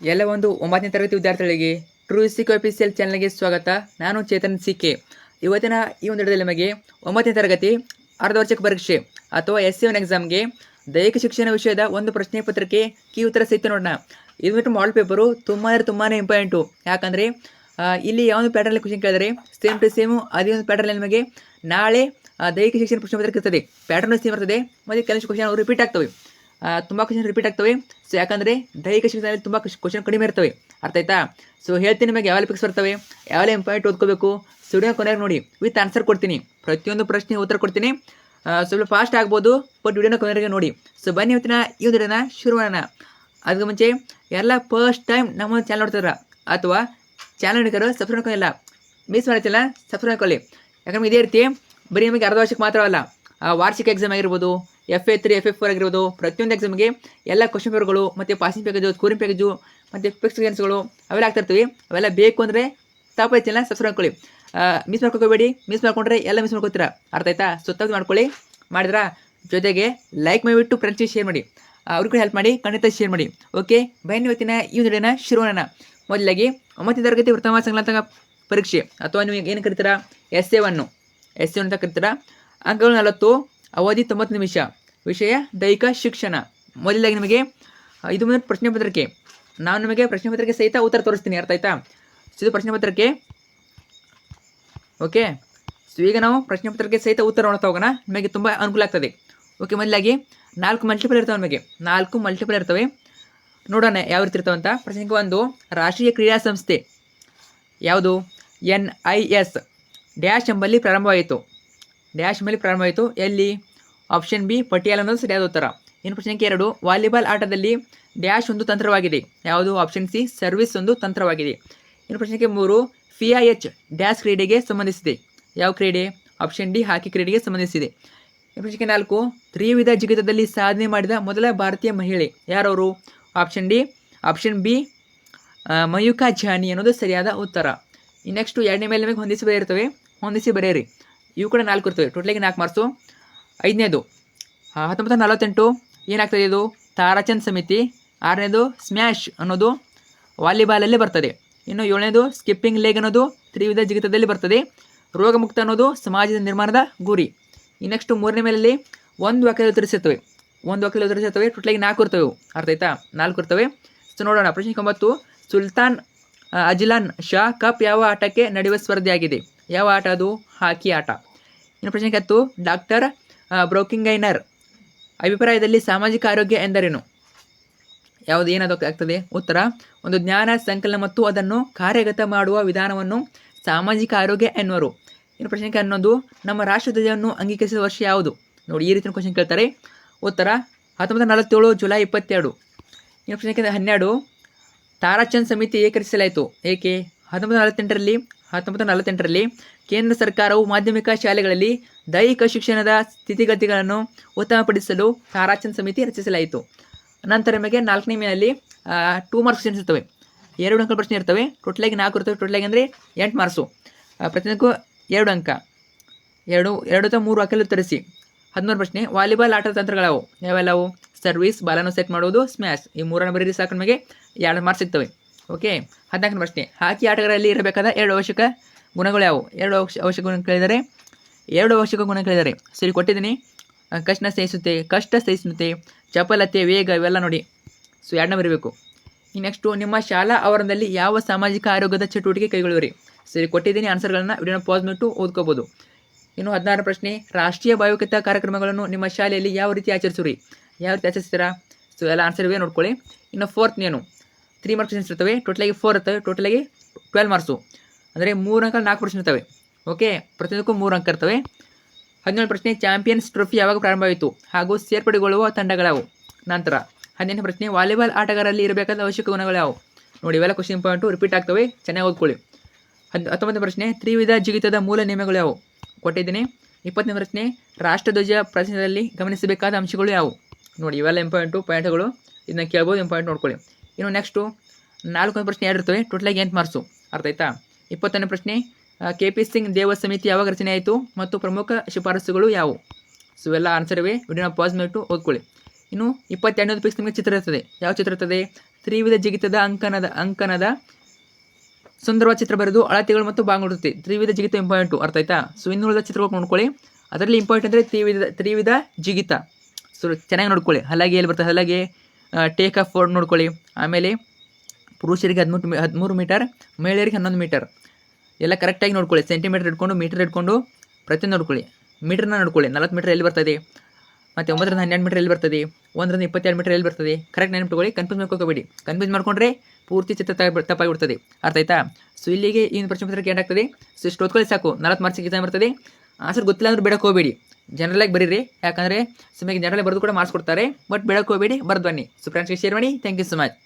ಎಲ್ಲ ಒಂದು 9ನೇ ತರಗತಿ ವಿದ್ಯಾರ್ಥಿಗಳಿಗೆ ಟ್ರೂ ಸಿಕ್ ಅಫಿಷಿಯಲ್ ಚಾನಲ್ಗೆ ಸ್ವಾಗತ. ನಾನು ಚೇತನ್ ಸಿಕೆ. ಇವತ್ತಿನ ಈ ಒಂದು ವಿಡಿಯೋದಲ್ಲಿ ನಮಗೆ 9ನೇ ತರಗತಿ ಅರ್ಧವಾರ್ಷಿಕ ಪರೀಕ್ಷೆ ಅಥವಾ SC1 ಎಕ್ಸಾಮ್ಗೆ ದೈಹಿಕ ಶಿಕ್ಷಣ ವಿಷಯದ ಒಂದು ಪ್ರಶ್ನೆ ಪತ್ರಿಕೆ ಕೀ ಉತ್ತರ ಸಹಿತ ನೋಡೋಣ. ಇದು ಮಾಡೆಲ್ ಪೇಪರು ತುಂಬಾ ಇಂಪಾರ್ಟೆಂಟು. ಯಾಕಂದರೆ ಇಲ್ಲಿ ಯಾವೊಂದು ಪ್ಯಾಟರ್ನಲ್ಲಿ ಕ್ವಶನ್ ಕೇಳಿದರೆ ಸೇಮ್ ಟು ಸೇಮು ಅದೇ ಒಂದು ಪ್ಯಾಟರ್ನಲ್ಲಿ ನಿಮಗೆ ನಾಳೆ ದೈಹಿಕ ಶಿಕ್ಷಣ ಪ್ರಶ್ನೆ ಪತ್ರಿಕೆ ಇರ್ತದೆ. ಪ್ಯಾಟರ್ನ್ ಸೇಮ್ ಇರ್ತದೆ ಮತ್ತು ಕೆಲವು ಕ್ವಶನ್ ರಿಪೀಟ್ ಆಗ್ತವೆ. ತುಂಬ ಕ್ವಶನ್ ರಿಪೀಟ್ ಆಗ್ತವೆ. ಸೊ ಯಾಕಂದರೆ ದೈಹಿಕ ಶಿಕ್ಷಣದಲ್ಲಿ ತುಂಬ ಕ್ವಶನ್ ಕಡಿಮೆ ಇರ್ತವೆ. ಅರ್ಥ ಆಯ್ತಾ? ಸೊ ಹೇಳ್ತೀನಿ ನಿಮಗೆ ಯಾವೆಲ್ಲ ಪಿಕ್ಸ್ ಬರ್ತವೆ, ಯಾವೆಲ್ಲ ಇಂಪಾರ್ಟೆಂಟ್ ಓದ್ಕೋಬೇಕು. ಸ್ಟುಡಿಯೋ ಕೊನೆಗೆ ನೋಡಿ ವಿತ್ ಆನ್ಸರ್ ಕೊಡ್ತೀನಿ. ಪ್ರತಿಯೊಂದು ಪ್ರಶ್ನೆ ಉತ್ತರ ಕೊಡ್ತೀನಿ. ಸ್ವಲ್ಪ ಫಾಸ್ಟ್ ಆಗ್ಬೋದು, ಬಟ್ ವಿಡಿಯೋನ ಕೊನೆಗೆ ನೋಡಿ. ಸೊ ಬನ್ನಿ ಇವತ್ತಿನ ಈ ಒಂದು ವಿಡಿಯೋನ ಶುರು ಮಾಡೋಣ. ಅದಕ್ಕೆ ಮುಂಚೆ ಎಲ್ಲ ಫಸ್ಟ್ ಟೈಮ್ ನಮ್ಮ ಚಾನಲ್ ನೋಡ್ತಿದ್ರ ಅಥವಾ ಚಾನಲ್ ನೋಡಿಕರು ಸಬ್ಸ್ಕ್ರೈಬ್ ಹಾಕೋಲ್ಲ, ಮಿಸ್ ಮಾಡ್ತಿಲ್ಲ, ಸಬ್ಸ್ಕ್ರೈಬ್ ಹಾಕೊಳ್ಳಿ. ಯಾಕಂದ್ರೆ ಇದೇ ರೀತಿ ಬರೀ ನಿಮಗೆ ಅರ್ಧ ವರ್ಷಕ್ಕೆ ಮಾತ್ರವಲ್ಲ, ವಾರ್ಷಿಕ ಎಕ್ಸಾಮ್ ಆಗಿರ್ಬೋದು, FA3 FA4 ಆಗಿರ್ಬೋದು, ಪ್ರತಿಯೊಂದು ಎಕ್ಸಾಮ್ಗೆ ಎಲ್ಲ ಕ್ವಶನ್ ಪೇಪರ್ಗಳು ಮತ್ತು ಪಾಸಿಂಗ್ ಪ್ಯಾಕೇಜು, ಸ್ಕೋರಿಂಗ್ ಪ್ಯಾಕೇಜು ಮತ್ತು ಫಿಕ್ಸ್ ಗೆನ್ಸ್ಗಳು ಅವೆಲ್ಲ ಆಗ್ತಿರ್ತೀವಿ. ಅವೆಲ್ಲ ಬೇಕು ಅಂದರೆ ತಪ್ಪೈತಿಲ್ಲ, ಸಬ್ಸ್ಕ್ರೈಬ್ ಹಾಕೊಳ್ಳಿ. ಮಿಸ್ ಮಾಡ್ಕೋಬೇಡಿ. ಮಿಸ್ ಮಾಡ್ಕೊಂಡ್ರೆ ಎಲ್ಲ ಮಿಸ್ ಮಾಡ್ಕೋತೀರಾ. ಅರ್ಥ ಆಯ್ತಾ? ಸೊ ತಪ್ಪು ಮಾಡ್ಕೊಳ್ಳಿ. ಮಾಡಿದ್ರಾ ಜೊತೆಗೆ ಲೈಕ್ ಮಾಡಿಬಿಟ್ಟು ಫ್ರೆಂಡ್ಸಿಗೆ ಶೇರ್ ಮಾಡಿ, ಅವ್ರಿಗೂ ಹೆಲ್ಪ್ ಮಾಡಿ, ಖಂಡಿತ ಶೇರ್ ಮಾಡಿ. ಓಕೆ, ಬನ್ನಿ ಇವತ್ತಿನ ಈ ಒಂದು ವಿಡಿಯೋನ ಶುರು ಮಾಡೋಣ. ಮೊದಲಾಗಿ 9ನೇ ತರಗತಿ ಪ್ರಥಮ ಸಂಘಾತ್ಮಕ ಪರೀಕ್ಷೆ ಅಥವಾ ನೀವು ಏನು ಕರಿತೀರಾ SC1 ಅಂತ ಕರಿತೀರಾ. ಅಂಕಗಳು 40, ಅವಧಿ 90 ನಿಮಿಷ. ವಿಷಯ ದೈಹಿಕ ಶಿಕ್ಷಣ. ಮೊದಲಾಗಿ ನಿಮಗೆ ಇದು ಪ್ರಶ್ನೆ ಪತ್ರಿಕೆ. ನಾನು ನಿಮಗೆ ಪ್ರಶ್ನೆ ಪತ್ರಿಕೆ ಸಹಿತ ಉತ್ತರ ತೋರಿಸ್ತೀನಿ. ಅರ್ಥ ಆಯ್ತಾ? ಇದು ಪ್ರಶ್ನೆ ಪತ್ರಿಕೆ. ಓಕೆ, ಸೊ ಈಗ ನಾವು ಪ್ರಶ್ನೆ ಪತ್ರಿಕೆ ಸಹಿತ ಉತ್ತರ ನೋಡ್ತಾ ಹೋಗೋಣ. ನಿಮಗೆ ತುಂಬ ಅನುಕೂಲ ಆಗ್ತದೆ. ಓಕೆ, ಮೊದಲಾಗಿ 4 ಮಲ್ಟಿಪಲ್ ಇರ್ತವೆ. ನಿಮಗೆ 4 ಮಲ್ಟಿಪಲ್ ಇರ್ತವೆ. ನೋಡೋಣ ಯಾವ ರೀತಿ ಇರ್ತವೆ ಅಂತ. ಪ್ರಶ್ನೆ 1, ರಾಷ್ಟ್ರೀಯ ಕ್ರೀಡಾ ಸಂಸ್ಥೆ ಯಾವುದು? NIS ಡ್ಯಾಶ್ ಎಂಬಲ್ಲಿ ಪ್ರಾರಂಭವಾಯಿತು. ಎಲ್ಲಿ? ಆಪ್ಷನ್ ಬಿ ಪಟಿಯಾಲ ಅನ್ನೋದು ಸರಿಯಾದ ಉತ್ತರ. ಇನ್ನು ಪ್ರಶ್ನೆ 2, ವಾಲಿಬಾಲ್ ಆಟದಲ್ಲಿ ಡ್ಯಾಶ್ ಒಂದು ತಂತ್ರವಾಗಿದೆ. ಯಾವುದು? ಆಪ್ಷನ್ ಸಿ ಸರ್ವಿಸ್ ಒಂದು ತಂತ್ರವಾಗಿದೆ. ಇನ್ನು ಪ್ರಶ್ನೆ 3, FIH ಡ್ಯಾಶ್ ಕ್ರೀಡೆಗೆ ಸಂಬಂಧಿಸಿದೆ. ಯಾವ ಕ್ರೀಡೆ? ಆಪ್ಷನ್ ಡಿ ಹಾಕಿ ಕ್ರೀಡೆಗೆ ಸಂಬಂಧಿಸಿದೆ. ಇನ್ನು ಪ್ರಶ್ನೆ 4, ತ್ರಿವಿಧ ಜಿಗಿತದಲ್ಲಿ ಸಾಧನೆ ಮಾಡಿದ ಮೊದಲ ಭಾರತೀಯ ಮಹಿಳೆ ಯಾರವರು? ಆಪ್ಷನ್ ಬಿ ಮಯೂಖಾ ಜಾನಿ ಅನ್ನೋದು ಸರಿಯಾದ ಉತ್ತರ. ನೆಕ್ಸ್ಟು ಎರಡನೇ ಮೇಲೆ ನಿಮಗೆ ಹೊಂದಿಸಿ ಬರೆಯಿರಿ. ಇವು ಕೂಡ 4 ಇರ್ತವೆ. ಟೋಟಲಾಗಿ 4 ಮಾರ್ಕ್ಸು. 5ನೇದು 1948 ಏನಾಗ್ತದೆ? ಇದು ತಾರಾಚಂದ್ ಸಮಿತಿ. 6ನೇದು ಸ್ಮ್ಯಾಶ್ ಅನ್ನೋದು ವಾಲಿಬಾಲಲ್ಲಿ ಬರ್ತದೆ. ಇನ್ನು 7ನೇದು ಸ್ಕಿಪ್ಪಿಂಗ್ ಲೆಗ್ ಅನ್ನೋದು ತ್ರಿವಿಧ ಜಿಗಿತದಲ್ಲಿ ಬರ್ತದೆ. ರೋಗಮುಕ್ತ ಅನ್ನೋದು ಸಮಾಜದ ನಿರ್ಮಾಣದ ಗುರಿ. ಈ ನೆಕ್ಸ್ಟ್ 3ನೇ ಮೇಲಲ್ಲಿ ಒಂದು ವಾಕ್ಯದಲ್ಲಿ ಉತ್ತರಿಸಿರ್ತವೆ. ಟೋಟಲಾಗಿ 4 ಇರ್ತವೆ. ಅರ್ಥ ಆಯ್ತಾ? 4 ಇರ್ತವೆ. ಸೊ ನೋಡೋಣ. ಪ್ರಶ್ನೆ 9, ಸುಲ್ತಾನ್ ಅಜ್ಲಾನ್ ಶಾ ಕಪ್ ಯಾವ ಆಟಕ್ಕೆ ನಡೆಯುವ ಸ್ಪರ್ಧೆಯಾಗಿದೆ? ಯಾವ ಆಟ ಅದು? ಹಾಕಿ ಆಟ. ಇನ್ನು ಪ್ರಶ್ನೆ 10, ಡಾಕ್ಟರ್ ಬ್ರೌಕಿಂಗೈನರ್ ಅಭಿಪ್ರಾಯದಲ್ಲಿ ಸಾಮಾಜಿಕ ಆರೋಗ್ಯ ಎಂದರೇನು? ಯಾವುದು ಆಗ್ತದೆ? ಉತ್ತರ, ಒಂದು ಜ್ಞಾನ ಸಂಕಲನ ಮತ್ತು ಅದನ್ನು ಕಾರ್ಯಗತ ಮಾಡುವ ವಿಧಾನವನ್ನು ಸಾಮಾಜಿಕ ಆರೋಗ್ಯ ಎನ್ನುವರು. ಇನ್ನು ಪ್ರಶ್ನೆ 11, ನಮ್ಮ ರಾಷ್ಟ್ರಧ್ವಜವನ್ನು ಅಂಗೀಕರಿಸಿದ ವರ್ಷ ಯಾವುದು? ನೋಡಿ, ಈ ರೀತಿಯ ಕ್ವಶನ್ ಕೇಳ್ತಾರೆ. ಉತ್ತರ 1947 ಜುಲೈ 22. ಇನ್ನು ಪ್ರಶ್ನೆ 12, ತಾರಾಚಂದ್ ಸಮಿತಿ ಏಕೀಕರಿಸಲಾಯಿತು ಏಕೆ? 1948ರಲ್ಲಿ ಕೇಂದ್ರ ಸರ್ಕಾರವು ಮಾಧ್ಯಮಿಕ ಶಾಲೆಗಳಲ್ಲಿ ದೈಹಿಕ ಶಿಕ್ಷಣದ ಸ್ಥಿತಿಗತಿಗಳನ್ನು ಉತ್ತಮಪಡಿಸಲು ತಾರಾಚಂದ್ ಸಮಿತಿ ರಚಿಸಲಾಯಿತು. ನಂತರ ನಿಮಗೆ 4ನೇ ಮೇನಲ್ಲಿ 2 ಮಾರ್ಕ್ಸ್ ಇರ್ತವೆ. 2 ಅಂಕ ಪ್ರಶ್ನೆ ಇರ್ತವೆ. ಟೋಟಲಾಗಿ 4 ಇರ್ತವೆ. ಟೋಟಲಾಗಿ ಅಂದರೆ 8 ಮಾರ್ಕ್ಸು. ಪ್ರತಿಯೊಂದಕ್ಕೂ 2 ಅಂಕ. 2 ಅಥವಾ 3 ವಾಕ್ಯದಲ್ಲಿ ಉತ್ತರಿಸಿ. 13 ಪ್ರಶ್ನೆ, ವಾಲಿಬಾಲ್ ಆಟದ ತಂತ್ರಗಳವು ಯಾವೆಲ್ಲವು? ಸರ್ವಿಸ್, ಬಾಲನ್ನು ಸೆಟ್ ಮಾಡೋದು, ಸ್ಮ್ಯಾಶ್. ಈ 3 ಬರೀರಿ ಸಾಕು, ನಿಮಗೆ 2 ಮಾರ್ಕ್ಸ್ ಸಿಗ್ತವೆ. ಓಕೆ. 14ನೇ ಪ್ರಶ್ನೆ, ಹಾಕಿ ಆಟಗಾರರಲ್ಲಿ ಇರಬೇಕಾದ 2 ಅವಶ್ಯಕ ಗುಣಗಳು ಯಾವುವು? 2 ಅವಶ್ಯಕ ಗುಣ ಕೇಳಿದ್ದಾರೆ. ಸರಿ, ಕೊಟ್ಟಿದ್ದೀನಿ. ಕಷ್ಟ ಸಹಿಷ್ಣುತೆ, ಚಪಲತೆ, ವೇಗ ಇವೆಲ್ಲ ನೋಡಿ. ಸೊ 2ನೇ ಬರೀಬೇಕು. ಈ ನೆಕ್ಸ್ಟು, ನಿಮ್ಮ ಶಾಲಾ ಆವರಣದಲ್ಲಿ ಯಾವ ಸಾಮಾಜಿಕ ಆರೋಗ್ಯದ ಚಟುವಟಿಕೆ ಕೈಗೊಳ್ಳುವಿರಿ? ಸರಿ, ಕೊಟ್ಟಿದ್ದೀನಿ. ಆನ್ಸರ್ಗಳನ್ನ ವಿಡಿಯೋನ ಪಾಸ್ ಮಾಡಿಟ್ಟು ಓದ್ಕೋಬೋದು. ಇನ್ನು 16ನೇ ಪ್ರಶ್ನೆ, ರಾಷ್ಟ್ರೀಯ ಭಾವೈಕ್ಯತಾ ಕಾರ್ಯಕ್ರಮಗಳನ್ನು ನಿಮ್ಮ ಶಾಲೆಯಲ್ಲಿ ಯಾವ ರೀತಿ ಆಚರಿಸುವಿರಿ? ಯಾವ ರೀತಿ ಆಚರಿಸ್ತೀರಾ? ಸೊ ಎಲ್ಲ ಆನ್ಸರ್ ಇವೆ, ನೋಡ್ಕೊಳ್ಳಿ. ಇನ್ನು 4th 3 ಮಾರ್ಕ್ಸ್ ಇರ್ತವೆ. ಟೋಟಲಾಗಿ 4 ಇರ್ತವೆ. ಟೋಟಲಾಗಿ 12 ಮಾರ್ಕ್ಸು. ಅಂದರೆ 3 ಅಂಕ 4 ಪ್ರಶ್ನೆ ಇರ್ತವೆ. ಓಕೆ, ಪ್ರತಿಯೊಂದಕ್ಕೂ 3 ಅಂಕ ಇರ್ತವೆ. 17ನೇ ಪ್ರಶ್ನೆ, ಚಾಂಪಿಯನ್ಸ್ ಟ್ರೋಫಿ ಯಾವಾಗ ಪ್ರಾರಂಭವಾಯಿತು ಹಾಗೂ ಸೇರ್ಪಡೆಗೊಳ್ಳುವ ತಂಡಗಳಾವು? ನಂತರ 18ನೇ ಪ್ರಶ್ನೆ, ವಾಲಿಬಾಲ್ ಆಟಗಾರರಲ್ಲಿ ಇರಬೇಕಾದ ಅವಶ್ಯಕ ಗುಣಗಳು ಯಾವುವು? ನೋಡಿ, ಇವೆಲ್ಲ ಕ್ವಶನ್ ಇಂಪಾರ್ಟೆಂಟು, ರಿಪೀಟ್ ಆಗ್ತವೆ, ಚೆನ್ನಾಗಿ ಓದ್ಕೊಳ್ಳಿ. 19ನೇ ಪ್ರಶ್ನೆ, ತ್ರಿವಿಧ ಜಿಗಿತದ ಮೂಲ ನಿಯಮಗಳು ಯಾವುವು? ಕೊಟ್ಟಿದ್ದೀನಿ. 20ನೇ ಪ್ರಶ್ನೆ, ರಾಷ್ಟ್ರಧ್ವಜ ಪ್ರದರ್ಶನದಲ್ಲಿ ಗಮನಿಸಬೇಕಾದ ಅಂಶಗಳು ಯಾವುವು? ನೋಡಿ, ಇವೆಲ್ಲ ಇಂಪಾರ್ಟೆಂಟು ಪಾಯಿಂಟ್ಗಳು, ಇದನ್ನ ಕೇಳ್ಬೋದು, ಇಂಪಾರ್ಟೆಂಟ್ ನೋಡ್ಕೊಳ್ಳಿ. ಇನ್ನು ನೆಕ್ಸ್ಟು 4ನೇ ಪ್ರಶ್ನೆ 2 ಇರ್ತವೆ. ಟೋಟಲಾಗಿ 8 ಮಾರ್ಕ್ಸು. ಅರ್ಥ ಆಯ್ತಾ? 20ನೇ ಪ್ರಶ್ನೆ, KP ಸಿಂಗ್ ದೇವ ಸಮಿತಿ ಯಾವಾಗ ರಚನೆ ಆಯಿತು ಮತ್ತು ಪ್ರಮುಖ ಶಿಫಾರಸುಗಳು ಯಾವುವು? ಸೊ ಇವೆಲ್ಲ ಆನ್ಸರ್ ಇವೆ, ವಿಡಿಯೋನ ಪಾಸ್ ಮಾಡಿಟ್ಟು ಓದ್ಕೊಳ್ಳಿ. ಇನ್ನು 22ನೇ ಪಿಕ್ಸ್ ನಿಮಗೆ ಚಿತ್ರ ಇರ್ತದೆ. ಯಾವ ಚಿತ್ರ ಇರ್ತದೆ? ತ್ರಿವಿಧ ಜಿಗಿತದ ಅಂಕನದ ಸುಂದರವಾದ ಚಿತ್ರ ಬರೆದು ಅಳತೆಗಳು ಮತ್ತು ಭಾಗಗಳಿರುತ್ತೆ. ತ್ರಿವಿಧ ಜಿಗಿತ ಇಂಪಾರ್ಟೆಂಟು, ಅರ್ಥ ಆಯ್ತಾ? ಸೊ ಇನ್ನುಳಿದ ಚಿತ್ರಗಳು ನೋಡ್ಕೊಳ್ಳಿ. ಅದರಲ್ಲಿ ಇಂಪಾರ್ಟೆಂಟ್ ಅಂದರೆ ತ್ರಿವಿಧ ಜಿಗಿತ. ಸೊ ಚೆನ್ನಾಗಿ ನೋಡ್ಕೊಳ್ಳಿ. ಹಲಗೆ ಎಲ್ಲಿ ಬರ್ತದೆ, ಹಲಗೆ ಟೇಕ್ ಆಫ್ ಫೋರ್ಡ್ ನೋಡ್ಕೊಳ್ಳಿ. ಆಮೇಲೆ ಪುರುಷರಿಗೆ 13 ಮೀಟರ್, ಮಹಿಳೆಯರಿಗೆ 11 ಮೀಟರ್. ಎಲ್ಲ ಕರೆಕ್ಟಾಗಿ ನೋಡ್ಕೊಳ್ಳಿ. ಸೆಂಟಿಮೀಟರ್ ಇಟ್ಕೊಂಡು ಮೀಟರ್ ಇಟ್ಕೊಂಡು ಪ್ರತಿಯೊಂದು ನೋಡ್ಕೊಳ್ಳಿ. ಮೀಟರ್ನ ನೋಡ್ಕೊಳ್ಳಿ. 40 ಮೀಟರ್ ಎಲ್ಲಿ ಬರ್ತದೆ, ಮತ್ತು 9ರಿಂದ 12 ಮೀಟರ್ ಎಲ್ಲಿ ಬರ್ತದೆ, 1ರಿಂದ 22 ಮೀಟರ್ ಎಲ್ಲಿ ಬರ್ತದೆ, ಕರೆಕ್ಟ್ ನೆನಪಿಟ್ಕೊಳ್ಳಿ. ಕನ್ಫ್ಯೂಸ್ ಮಾಡ್ಕೋಬೇಡಿ. ಕನ್ಫ್ಯೂಸ್ ಮಾಡ್ಕೊಂಡ್ರೆ ಪೂರ್ತಿ ಚಿತ್ರ ತಪ್ಪಾಗಿಬಿಡ್ತದೆ, ಅರ್ಥ ಆಯ್ತಾ? ಸೊ ಇಲ್ಲಿಗೆ ಈ ಪ್ರಶ್ನೆ ಪತ್ರಿಕೆ ಏನಾಗ್ತದೆ, ಸೊ ಇಷ್ಟು ಓದ್ಕೊಳ್ಳಿ ಸಾಕು. 40 ಮಾರ್ಕ್ಸಿಗೆ ಎಕ್ಸಾಮ್ ಬರ್ತದೆ. ಆನ್ಸರ್ ಗೊತ್ತಿಲ್ಲ ಅಂದ್ರೆ ಬಿಡಕ್ಕೆ ಹೋಗಬೇಡಿ, ಜನರಲಾಗಿ ಬರೀರಿ. ಯಾಕಂದರೆ ಸುಮ್ಮನೆ ಜನರಲ್ ಬರೆದು ಕೂಡ ಮಾರ್ಕ್ಸ್ ಕೊಡ್ತಾರೆ. ಬಟ್ ಬಿಡಕ್ಕೆ ಹೋಗಬೇಡಿ, ಬರೆದು ಬನ್ನಿ. ಸೊ ಫ್ರೆಂಡ್ಸ್ಗೆ ಶೇರ್ ಮಾಡಿ. Thank you so much.